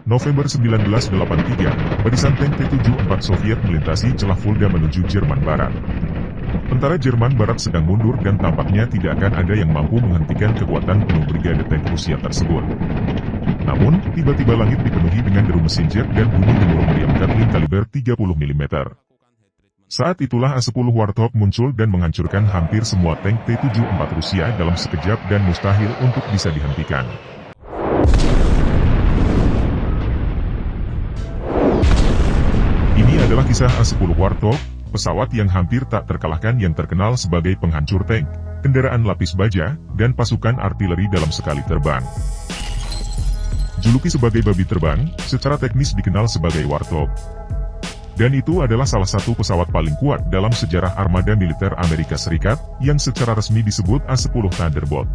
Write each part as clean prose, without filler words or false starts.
November 1983, barisan tank T-74 Soviet melintasi celah Fulda menuju Jerman Barat. Tentara Jerman Barat sedang mundur dan tampaknya tidak akan ada yang mampu menghentikan kekuatan penuh brigade tank Rusia tersebut. Namun, tiba-tiba langit dipenuhi dengan deru mesin jet dan bunyi gemuruh meriam Gatling kaliber 30 mm. Saat itulah A-10 Warthog muncul dan menghancurkan hampir semua tank T-74 Rusia dalam sekejap dan mustahil untuk bisa dihentikan. Ini adalah kisah A-10 Warthog, pesawat yang hampir tak terkalahkan yang terkenal sebagai penghancur tank, kendaraan lapis baja, dan pasukan artileri dalam sekali terbang. Juluki sebagai babi terbang, secara teknis dikenal sebagai Warthog. Dan itu adalah salah satu pesawat paling kuat dalam sejarah armada militer Amerika Serikat, yang secara resmi disebut A-10 Thunderbolt.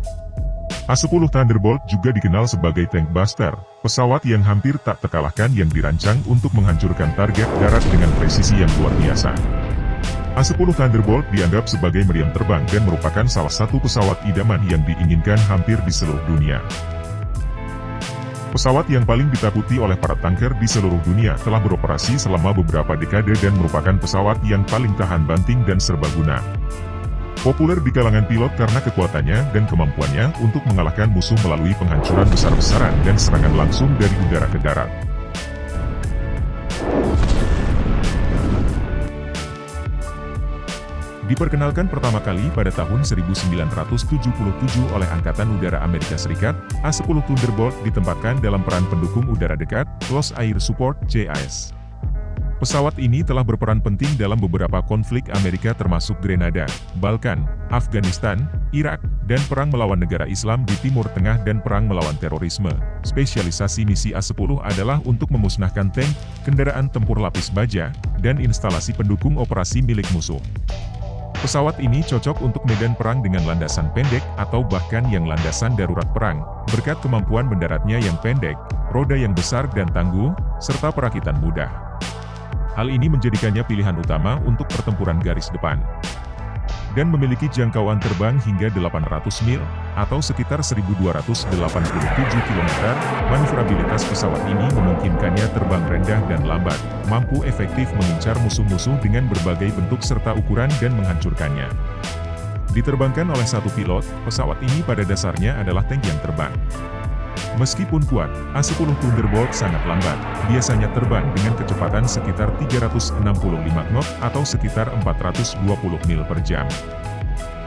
A-10 Thunderbolt juga dikenal sebagai tank buster, pesawat yang hampir tak terkalahkan yang dirancang untuk menghancurkan target darat dengan presisi yang luar biasa. A-10 Thunderbolt dianggap sebagai meriam terbang dan merupakan salah satu pesawat idaman yang diinginkan hampir di seluruh dunia. Pesawat yang paling ditakuti oleh para tanker di seluruh dunia telah beroperasi selama beberapa dekade dan merupakan pesawat yang paling tahan banting dan serbaguna. Populer di kalangan pilot karena kekuatannya dan kemampuannya untuk mengalahkan musuh melalui penghancuran besar-besaran dan serangan langsung dari udara ke darat. Diperkenalkan pertama kali pada tahun 1977 oleh Angkatan Udara Amerika Serikat, A-10 Thunderbolt ditempatkan dalam peran pendukung udara dekat, Close Air Support (CAS). Pesawat ini telah berperan penting dalam beberapa konflik Amerika termasuk Grenada, Balkan, Afghanistan, Irak, dan perang melawan negara Islam di Timur Tengah dan perang melawan terorisme. Spesialisasi misi A-10 adalah untuk memusnahkan tank, kendaraan tempur lapis baja, dan instalasi pendukung operasi milik musuh. Pesawat ini cocok untuk medan perang dengan landasan pendek atau bahkan yang landasan darurat perang, berkat kemampuan mendaratnya yang pendek, roda yang besar dan tangguh, serta perakitan mudah. Hal ini menjadikannya pilihan utama untuk pertempuran garis depan. Dan memiliki jangkauan terbang hingga 800 mil, atau sekitar 1287 km, maneuverabilitas pesawat ini memungkinkannya terbang rendah dan lambat, mampu efektif mengincar musuh-musuh dengan berbagai bentuk serta ukuran dan menghancurkannya. Diterbangkan oleh satu pilot, pesawat ini pada dasarnya adalah tank yang terbang. Meskipun kuat, A-10 Thunderbolt sangat lambat, biasanya terbang dengan kecepatan sekitar 365 knot atau sekitar 420 mil per jam.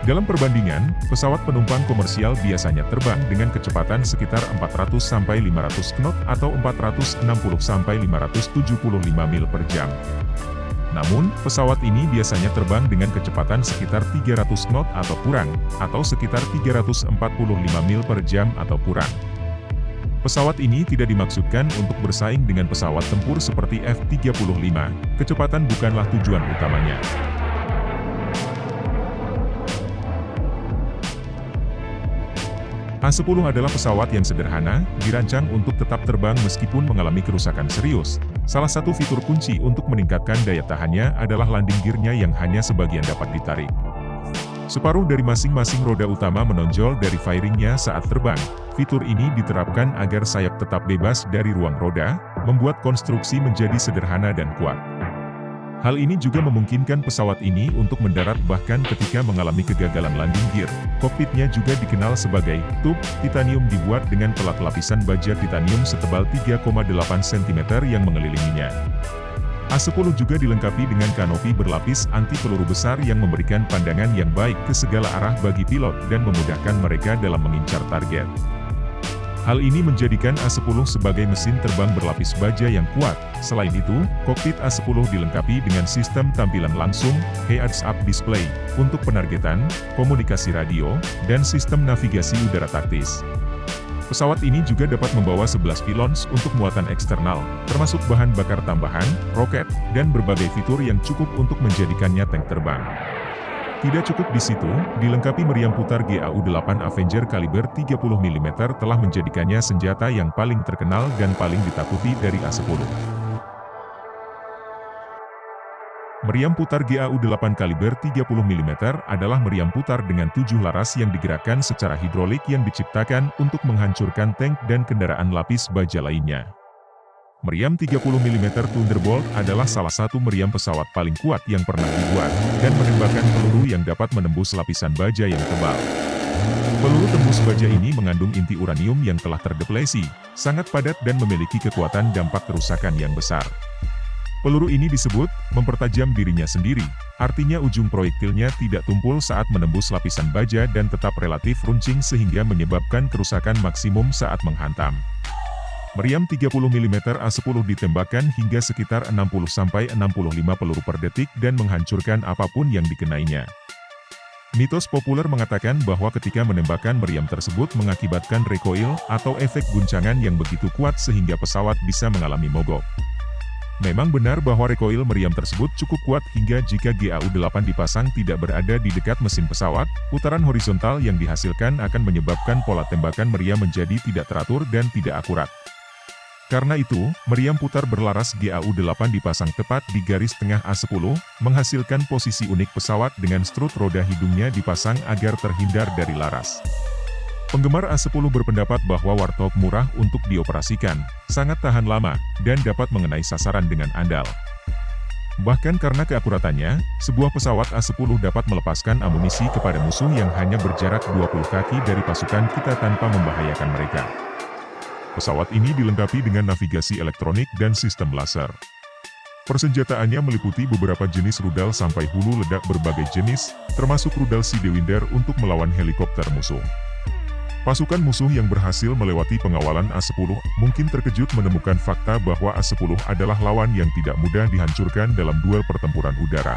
Dalam perbandingan, pesawat penumpang komersial biasanya terbang dengan kecepatan sekitar 400-500 knot atau 460-575 mil per jam. Namun, pesawat ini biasanya terbang dengan kecepatan sekitar 300 knot atau kurang, atau sekitar 345 mil per jam atau kurang. Pesawat ini tidak dimaksudkan untuk bersaing dengan pesawat tempur seperti F-35, kecepatan bukanlah tujuan utamanya. A-10 adalah pesawat yang sederhana, dirancang untuk tetap terbang meskipun mengalami kerusakan serius. Salah satu fitur kunci untuk meningkatkan daya tahannya adalah landing gear-nya yang hanya sebagian dapat ditarik. Separuh dari masing-masing roda utama menonjol dari fairingnya saat terbang. Fitur ini diterapkan agar sayap tetap bebas dari ruang roda, membuat konstruksi menjadi sederhana dan kuat. Hal ini juga memungkinkan pesawat ini untuk mendarat bahkan ketika mengalami kegagalan landing gear. Kokpitnya juga dikenal sebagai tub titanium dibuat dengan pelat lapisan baja titanium setebal 3,8 cm yang mengelilinginya. A-10 juga dilengkapi dengan kanopi berlapis anti-peluru besar yang memberikan pandangan yang baik ke segala arah bagi pilot dan memudahkan mereka dalam mengincar target. Hal ini menjadikan A-10 sebagai mesin terbang berlapis baja yang kuat. Selain itu, kokpit A-10 dilengkapi dengan sistem tampilan langsung, heads-up display, untuk penargetan, komunikasi radio, dan sistem navigasi udara taktis. Pesawat ini juga dapat membawa 11 pilons untuk muatan eksternal, termasuk bahan bakar tambahan, roket, dan berbagai fitur yang cukup untuk menjadikannya tank terbang. Tidak cukup di situ, dilengkapi meriam putar GAU-8 Avenger kaliber 30 mm telah menjadikannya senjata yang paling terkenal dan paling ditakuti dari A-10. Meriam putar GAU-8 kaliber 30 mm adalah meriam putar dengan 7 laras yang digerakkan secara hidrolik yang diciptakan untuk menghancurkan tank dan kendaraan lapis baja lainnya. Meriam 30 mm Thunderbolt adalah salah satu meriam pesawat paling kuat yang pernah dibuat, dan menembakkan peluru yang dapat menembus lapisan baja yang tebal. Peluru tembus baja ini mengandung inti uranium yang telah terdeplesi, sangat padat dan memiliki kekuatan dampak kerusakan yang besar. Peluru ini disebut mempertajam dirinya sendiri, artinya ujung proyektilnya tidak tumpul saat menembus lapisan baja dan tetap relatif runcing sehingga menyebabkan kerusakan maksimum saat menghantam. Meriam 30 mm A10 ditembakkan hingga sekitar 60-65 peluru per detik dan menghancurkan apapun yang dikenainya. Mitos populer mengatakan bahwa ketika menembakkan meriam tersebut mengakibatkan recoil atau efek guncangan yang begitu kuat sehingga pesawat bisa mengalami mogok. Memang benar bahwa recoil meriam tersebut cukup kuat hingga jika GAU-8 dipasang tidak berada di dekat mesin pesawat, putaran horizontal yang dihasilkan akan menyebabkan pola tembakan meriam menjadi tidak teratur dan tidak akurat. Karena itu, meriam putar berlaras GAU-8 dipasang tepat di garis tengah A10, menghasilkan posisi unik pesawat dengan strut roda hidungnya dipasang agar terhindar dari laras. Penggemar A10 berpendapat bahwa Warthog murah untuk dioperasikan, sangat tahan lama, dan dapat mengenai sasaran dengan andal. Bahkan karena keakuratannya, sebuah pesawat A10 dapat melepaskan amunisi kepada musuh yang hanya berjarak 20 kaki dari pasukan kita tanpa membahayakan mereka. Pesawat ini dilengkapi dengan navigasi elektronik dan sistem laser. Persenjataannya meliputi beberapa jenis rudal sampai hulu ledak berbagai jenis, termasuk rudal Sidewinder untuk melawan helikopter musuh. Pasukan musuh yang berhasil melewati pengawalan A10 mungkin terkejut menemukan fakta bahwa A10 adalah lawan yang tidak mudah dihancurkan dalam duel pertempuran udara.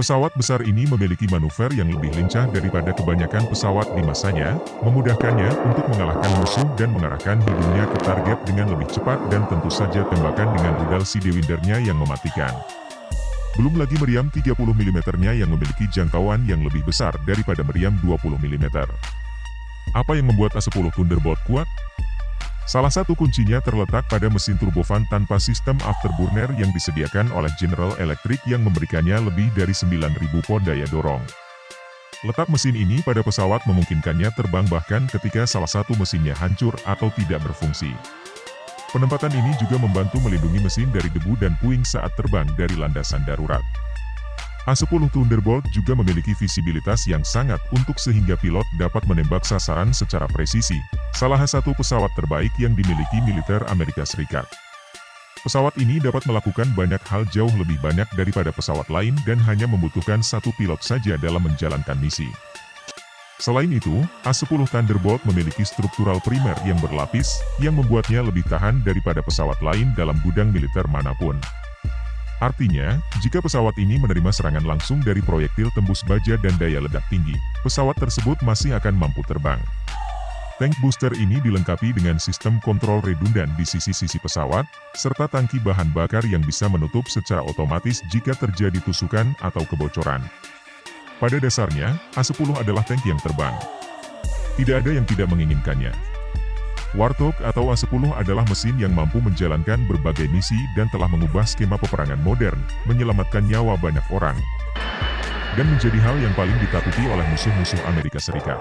Pesawat besar ini memiliki manuver yang lebih lincah daripada kebanyakan pesawat di masanya, memudahkannya untuk mengalahkan musuh dan mengarahkan hidungnya ke target dengan lebih cepat dan tentu saja tembakan dengan rudal Sidewindernya yang mematikan. Belum lagi meriam 30 mm-nya yang memiliki jangkauan yang lebih besar daripada meriam 20 mm. Apa yang membuat A10 Thunderbolt kuat? Salah satu kuncinya terletak pada mesin turbofan tanpa sistem afterburner yang disediakan oleh General Electric yang memberikannya lebih dari 9.000 pot daya dorong. Letak mesin ini pada pesawat memungkinkannya terbang bahkan ketika salah satu mesinnya hancur atau tidak berfungsi. Penempatan ini juga membantu melindungi mesin dari debu dan puing saat terbang dari landasan darurat. A10 Thunderbolt juga memiliki visibilitas yang sangat untuk sehingga pilot dapat menembak sasaran secara presisi, salah satu pesawat terbaik yang dimiliki militer Amerika Serikat. Pesawat ini dapat melakukan banyak hal jauh lebih banyak daripada pesawat lain dan hanya membutuhkan satu pilot saja dalam menjalankan misi. Selain itu, A10 Thunderbolt memiliki struktural primer yang berlapis, yang membuatnya lebih tahan daripada pesawat lain dalam gudang militer manapun. Artinya, jika pesawat ini menerima serangan langsung dari proyektil tembus baja dan daya ledak tinggi, pesawat tersebut masih akan mampu terbang. Tank booster ini dilengkapi dengan sistem kontrol redundan di sisi-sisi pesawat, serta tangki bahan bakar yang bisa menutup secara otomatis jika terjadi tusukan atau kebocoran. Pada dasarnya, A10 adalah tank yang terbang. Tidak ada yang tidak menginginkannya. Warthog atau A10 adalah mesin yang mampu menjalankan berbagai misi dan telah mengubah skema peperangan modern, menyelamatkan nyawa banyak orang, dan menjadi hal yang paling ditakuti oleh musuh-musuh Amerika Serikat.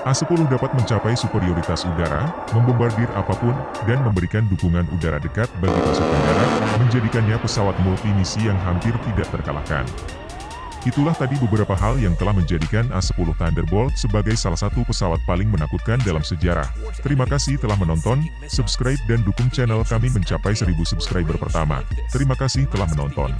A10 dapat mencapai superioritas udara, membombardir apapun, dan memberikan dukungan udara dekat bagi pasukan darat, menjadikannya pesawat multimisi yang hampir tidak terkalahkan. Itulah tadi beberapa hal yang telah menjadikan A10 Thunderbolt sebagai salah satu pesawat paling menakutkan dalam sejarah. Terima kasih telah menonton, subscribe dan dukung channel kami mencapai 1000 subscriber pertama. Terima kasih telah menonton.